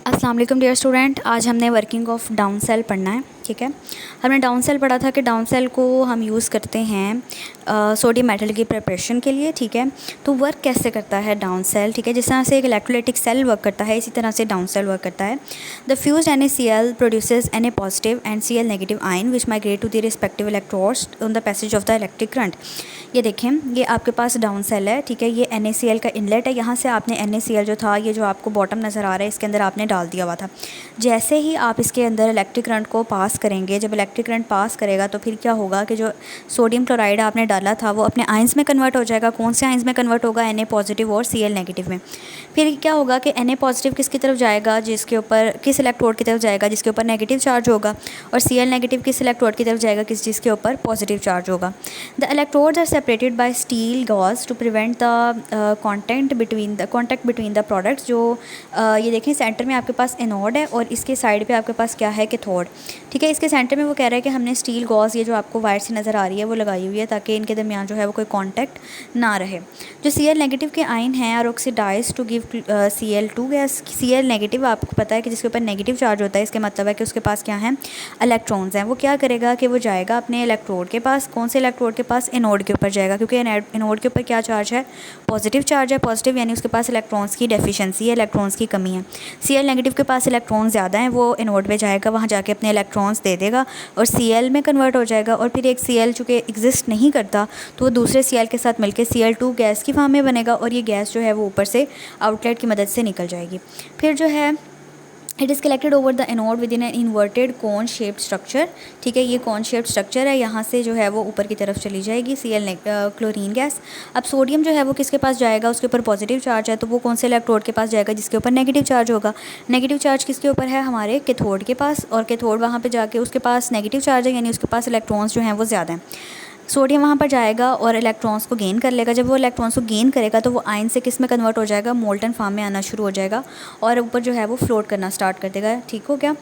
अस्सलाम वालेकुम dear student. आज हमने वर्किंग ऑफ डाउन सेल पढ़ना है। ठीक है, हमने डाउन सेल पढ़ा था कि डाउन सेल को हम यूज़ करते हैं सोडियम मेटल की प्रिपरेशन के लिए। ठीक है, तो वर्क कैसे करता है डाउन सेल। ठीक है, जिस तरह से एक इलेक्ट्रोलाइटिक सेल वर्क करता है इसी तरह से डाउन सेल वर्क करता है। The fused NaCl produces Na positive and Cl negative ion which migrate to the respective electrodes on the passage of the electric current. ये देखें, ये आपके पास डाउन सेल है। ठीक है, ये NaCl का इनलेट है। यहाँ से आपने NaCl जो था, ये जो आपको बॉटम नज़र आ रहा है, इसके अंदर आपने डाल दिया हुआ था। जैसे ही आप इसके अंदर इलेक्ट्रिक करंट को पास करेंगे, जब इलेक्ट्रिक करंट पास करेगा तो फिर क्या होगा कि जो सोडियम क्लोराइड आपने डाला था वो अपने आयंस में कन्वर्ट हो जाएगा। कौन से आयंस में कन्वर्ट होगा? Na पॉजिटिव और Cl नेगेटिव में। फिर क्या होगा कि Na पॉजिटिव किसकी तरफ जाएगा? जिसके ऊपर किस इलेक्ट्रोड की तरफ जाएगा? जिसके ऊपर नेगेटिव चार्ज होगा। और Cl नेगेटिव किस इलेक्ट्रोड की तरफ जाएगा? जिसके ऊपर पॉजिटिव चार्ज होगा। The electrodes are separated by steel gauze to prevent the contact between the products. जो ये देखें, सेंटर में आपके पास एनोड है और इसके साइड पे आपके पास क्या है? कैथोड। ठीक है, इसके सेंटर में वो कह रहा है कि हमने स्टील गॉज, ये जो आपको वायर से नज़र आ रही है, वो लगाई हुई है ताकि इनके दरमियान जो है वो कोई कांटेक्ट ना रहे। जो Cl नेगेटिव के आयन हैं are oxidise to give Cl2 gas. Cl negative आपको पता है कि जिसके ऊपर नेगेटिव चार्ज होता है, इसके मतलब है कि उसके पास क्या है? इलेक्ट्रॉन्स हैं। वो क्या करेगा कि वो जाएगा अपने इलेक्ट्रोड के पास। कौन से इलेक्ट्रोड के पास? एनोड के ऊपर जाएगा, क्योंकि एनोड के ऊपर क्या चार्ज है? पॉजिटिव चार्ज है। पॉजिटिव यानी उसके पास इलेक्ट्रॉन्स की डेफिशिएंसी है, इलेक्ट्रॉन्स की कमी है। Cl नेगेटिव के पास इलेक्ट्रॉन्स ज़्यादा हैं, वो एनोड पे जाएगा, वहाँ जाके अपने इलेक्ट्रॉन्स दे देगा और Cl में कन्वर्ट हो जाएगा। और फिर एक Cl चूँकि एग्जिस्ट नहीं करता तो वो दूसरे Cl के साथ मिलकर Cl2 गैस की फॉर्म में बनेगा और ये गैस जो है वो ऊपर से आउटलेट की मदद से निकल जाएगी। फिर जो है it is collected over the anode with in an inverted cone shaped structure. ठीक है, ये कोन शेप्ड स्ट्रक्चर है, यहाँ से जो है वो ऊपर की तरफ चली जाएगी Cl क्लोरीन गैस। अब सोडियम जो है वो किसके पास जाएगा? उसके ऊपर पॉजिटिव चार्ज है, तो वो कौन से इलेक्ट्रोड के पास जाएगा? जिसके ऊपर नेगेटिव चार्ज होगा। नेगेटिव चार्ज किसके ऊपर है? हमारे कैथोड के पास। और कैथोड वहाँ पर जाके उसके पास नेगेटिव चार्ज है, यानी उसके पास इलेक्ट्रॉन्स जो हैं वो ज़्यादा हैं। सोडियम वहाँ पर जाएगा और इलेक्ट्रॉन्स को गेन कर लेगा। जब वो इलेक्ट्रॉन्स को गेन करेगा तो वो आयन से किस में कन्वर्ट हो जाएगा? मोल्टन फॉर्म में आना शुरू हो जाएगा और ऊपर जो है वो फ्लोट करना स्टार्ट कर देगा। ठीक हो गया।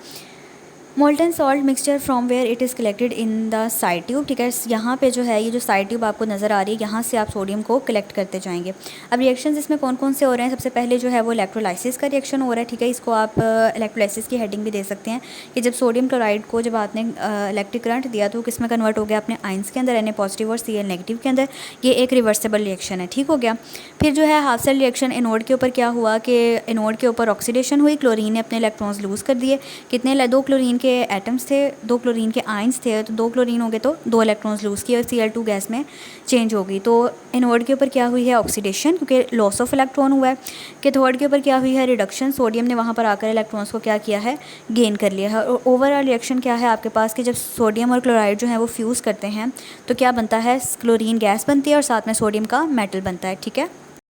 Molten salt mixture from where it is collected in the side tube. ठीक है, यहाँ पे जो है ये जो साइड ट्यूब आपको नज़र आ रही है, यहाँ से आप सोडियम को कलेक्ट करते जाएंगे। अब रिएक्शंस इसमें कौन कौन से हो रहे हैं? सबसे पहले जो है वो इलेक्ट्रोलाइसिस का रिएक्शन हो रहा है। ठीक है, इसको आप इलेक्ट्रोलाइसिस की हेडिंग भी दे सकते हैं कि जब सोडियम क्लोराइड को जब आपने इलेक्ट्रिक करंट दिया तो किस में कन्वर्ट हो गया? अपने आइंस के अंदर, Na पॉजिटिव और Cl नेगेटिव के अंदर। ये एक रिवर्सिबल रिएक्शन है। ठीक हो गया। फिर जो है हाफ सेल रिएक्शन, एनोड के ऊपर क्या हुआ कि एनोड के ऊपर ऑक्सीडेशन हुई, क्लोरीन ने अपने इलेक्ट्रॉन्स लूज़ कर दिए। कितने? 2 क्लोरीन के एटम्स थे, 2 क्लोरीन के आयंस थे, तो 2 क्लोरीन हो गए तो 2 इलेक्ट्रॉन्स लूज़ किए और Cl2 गैस में चेंज हो गई। तो एनोड के ऊपर क्या हुई है? ऑक्सीडेशन, क्योंकि लॉस ऑफ इलेक्ट्रॉन हुआ है। कैथोड के ऊपर क्या हुई है? रिडक्शन। सोडियम ने वहाँ पर आकर इलेक्ट्रॉन्स को क्या किया है? गेन कर लिया है। और ओवरऑल रिएक्शन क्या है आपके पास कि जब सोडियम और क्लोराइड जो है वो फ्यूज़ करते हैं तो क्या बनता है? क्लोरीन गैस बनती है और साथ में सोडियम का मेटल बनता है। ठीक है।